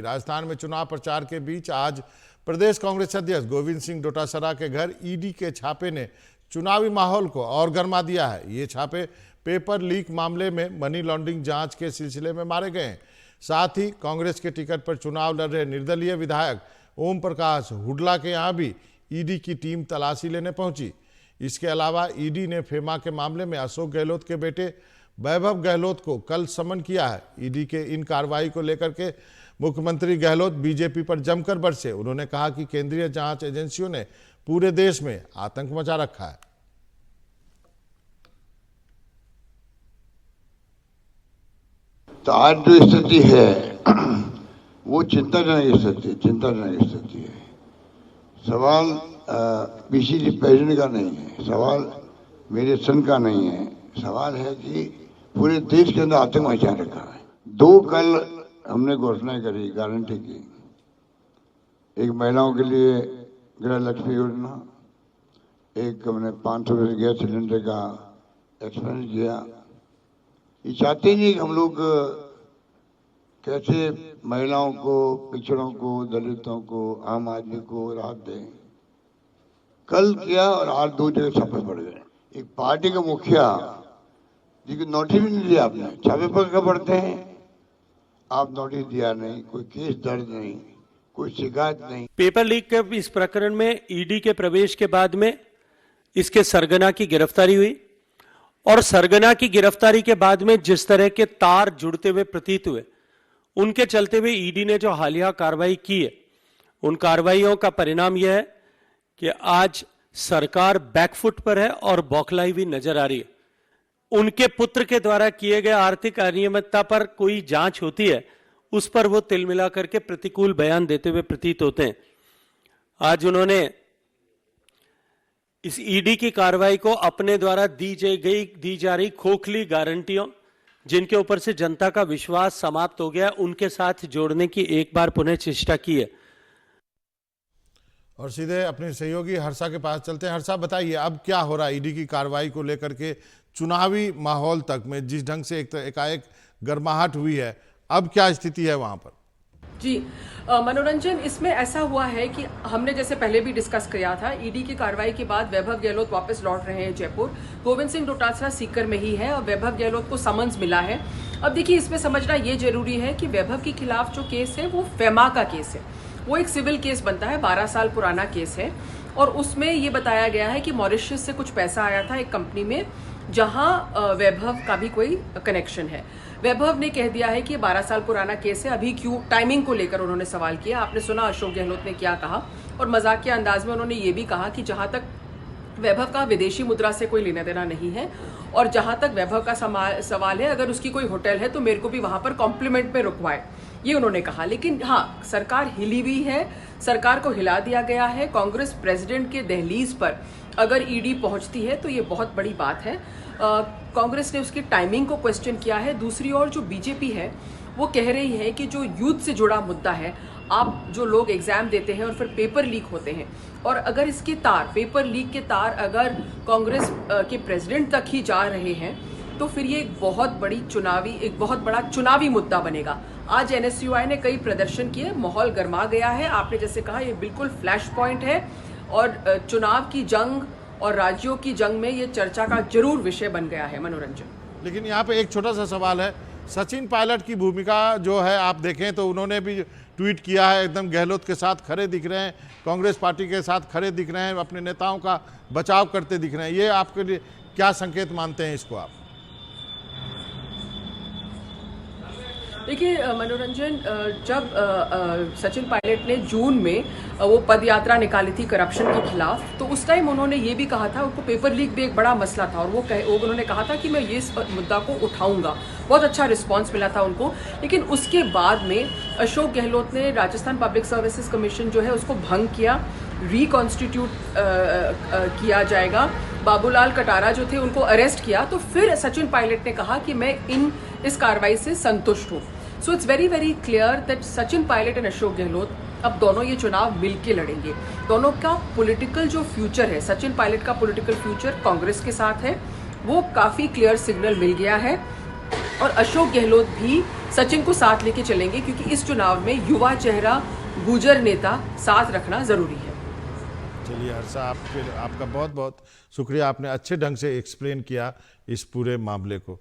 राजस्थान में चुनाव प्रचार के बीच आज प्रदेश कांग्रेस अध्यक्ष गोविंद सिंह डोटासरा के घर ईडी के छापे ने चुनावी माहौल को और गर्मा दिया है। ये छापे पेपर लीक मामले में मनी लॉन्ड्रिंग जांच के सिलसिले में मारे गए हैं। साथ ही कांग्रेस के टिकट पर चुनाव लड़ रहे निर्दलीय विधायक ओम प्रकाश हुडला के यहाँ भी ईडी की टीम तलाशी लेने पहुंची। इसके अलावा ईडी ने फेमा के मामले में अशोक गहलोत के बेटे वैभव गहलोत को कल समन किया है। ईडी के इन कार्रवाई को लेकर के मुख्यमंत्री गहलोत बीजेपी पर जमकर बरसे। उन्होंने कहा कि केंद्रीय जांच एजेंसियों ने पूरे देश में आतंक मचा रखा है। तो आज जो स्थिति है वो चिंताजनक स्थिति है। सवाल पीसीसी प्रेसिडेंट का नहीं है, सवाल मेरे सन का नहीं है, सवाल है कि पूरे देश के अंदर आतंक मचा रखा है। दो कल हमने घोषणा करी, गारंटी की, एक महिलाओं के लिए गृह लक्ष्मी योजना, एक हमने 500 रुपये गैस सिलेंडर का एक्सपेंस किया। ये चाहते नहीं कि हम लोग कैसे महिलाओं को, पिछड़ों को, दलितों को, आम आदमी को राहत दें। कल किया और आज दो जगह छापे पड़ गए। एक पार्टी का मुखिया जिसको नोटिस भी नहीं दिया आपने, छापे पर पड़ते हैं। आप नोटिस दिया नहीं, कोई केस दर्ज नहीं, कोई शिकायत नहीं। पेपर लीक के इस प्रकरण में ईडी के प्रवेश के बाद में इसके सरगना की गिरफ्तारी हुई और सरगना की गिरफ्तारी के बाद में जिस तरह के तार जुड़ते हुए प्रतीत हुए, उनके चलते हुए ईडी ने जो हालिया कार्रवाई की है, उन कार्रवाइयों का परिणाम यह है कि आज सरकार बैकफुट पर है और बौखलाई हुई नजर आ रही है। उनके पुत्र के द्वारा किए गए आर्थिक अनियमितता पर कोई जांच होती है, उस पर वो तिल मिला करके प्रतिकूल बयान देते हुए प्रतीत होते हैं। आज उन्होंने इस ईडी की कार्रवाई को अपने द्वारा दी जा रही खोखली गारंटियों, जिनके ऊपर से जनता का विश्वास समाप्त हो गया, उनके साथ जोड़ने की एक बार पुनः चेष्टा की है। और सीधे अपने सहयोगी हर्षा के पास चलते हैं। हर्षा, बताइए अब क्या हो रहा है ईडी की कार्रवाई को लेकर के? चुनावी माहौल तक में जिस ढंग से एकाएक गर्माहट हुई है, अब क्या स्थिति है वहां पर? जी मनोरंजन, इसमें ऐसा हुआ है कि हमने जैसे पहले भी डिस्कस किया था, ईडी की कार्रवाई के बाद वैभव गहलोत वापस लौट रहे हैं जयपुर। गोविंद सिंह डोटासरा सीकर में ही है और वैभव गहलोत को समन्स मिला है। अब देखिए, इसमें समझना ये जरूरी है कि वैभव के खिलाफ जो केस है वो फेमा का केस है। वो एक सिविल केस बनता है, 12 साल पुराना केस है और उसमें ये बताया गया है कि मॉरिशस से कुछ पैसा आया था एक कंपनी में, जहां वैभव का भी कोई कनेक्शन है। वैभव ने कह दिया है कि 12 साल पुराना केस है। अभी क्यों, टाइमिंग को लेकर उन्होंने सवाल किया। आपने सुना अशोक गहलोत ने क्या कहा, और मजाकिया अंदाज में उन्होंने ये भी कहा कि जहां तक वैभव का विदेशी मुद्रा से कोई लेना देना नहीं है और जहां तक वैभव का सवाल है, अगर उसकी कोई होटल है तो मेरे को भी वहां पर कॉम्प्लीमेंट में रुकवाए, ये उन्होंने कहा। लेकिन हाँ, सरकार हिली हुई है, सरकार को हिला दिया गया है। कांग्रेस प्रेसिडेंट के दहलीज पर अगर ईडी पहुंचती है तो ये बहुत बड़ी बात है। कांग्रेस ने उसकी टाइमिंग को क्वेश्चन किया है। दूसरी ओर जो बीजेपी है वो कह रही है कि जो यूथ से जुड़ा मुद्दा है, आप जो लोग एग्जाम देते हैं और फिर पेपर लीक होते हैं, और अगर इसके तार, पेपर लीक के तार अगर कांग्रेस के प्रेसिडेंट तक ही जा रहे हैं तो फिर ये एक बहुत बड़ा चुनावी मुद्दा बनेगा। आज एनएसयूआई ने कई प्रदर्शन किए, माहौल गर्मा गया है। आपने जैसे कहा, ये बिल्कुल फ्लैश पॉइंट है और चुनाव की जंग और राज्यों की जंग में ये चर्चा का जरूर विषय बन गया है। मनोरंजन, लेकिन यहाँ पे एक छोटा सा सवाल है। सचिन पायलट की भूमिका जो है, आप देखें तो उन्होंने भी ट्वीट किया है, एकदम गहलोत के साथ खड़े दिख रहे हैं, कांग्रेस पार्टी के साथ खड़े दिख रहे हैं, अपने नेताओं का बचाव करते दिख रहे हैं। ये आपके लिए क्या संकेत मानते हैं इसको आप? देखिए मनोरंजन, जब सचिन पायलट ने जून में वो पद यात्रा निकाली थी करप्शन के खिलाफ, तो उस टाइम उन्होंने ये भी कहा था, उनको पेपर लीक भी एक बड़ा मसला था और उन्होंने कहा था कि मैं ये मुद्दा को उठाऊंगा। बहुत अच्छा रिस्पांस मिला था उनको। लेकिन उसके बाद में अशोक गहलोत ने राजस्थान पब्लिक सर्विसेज कमीशन जो है उसको भंग किया, रिकॉन्स्टिट्यूट किया जाएगा। बाबूलाल कटारा जो थे उनको अरेस्ट किया। तो फिर सचिन पायलट ने कहा कि मैं इस कार्रवाई से संतुष्ट हूँ। So it's very very clear that Sachin Pilot and Ashok Gehlot अब दोनों ये चुनाव मिलके लड़ेंगे। दोनों का पॉलिटिकल जो फ्यूचर है, सचिन पायलट का पॉलिटिकल फ्यूचर कांग्रेस के साथ है, वो काफ़ी क्लियर सिग्नल मिल गया है। और अशोक गहलोत भी सचिन को साथ लेके चलेंगे, क्योंकि इस चुनाव में युवा चेहरा, गुजर नेता साथ रखना जरूरी है। चलिए हर्षा, आपका बहुत बहुत शुक्रिया, आपने अच्छे ढंग से एक्सप्लेन किया इस पूरे मामले को।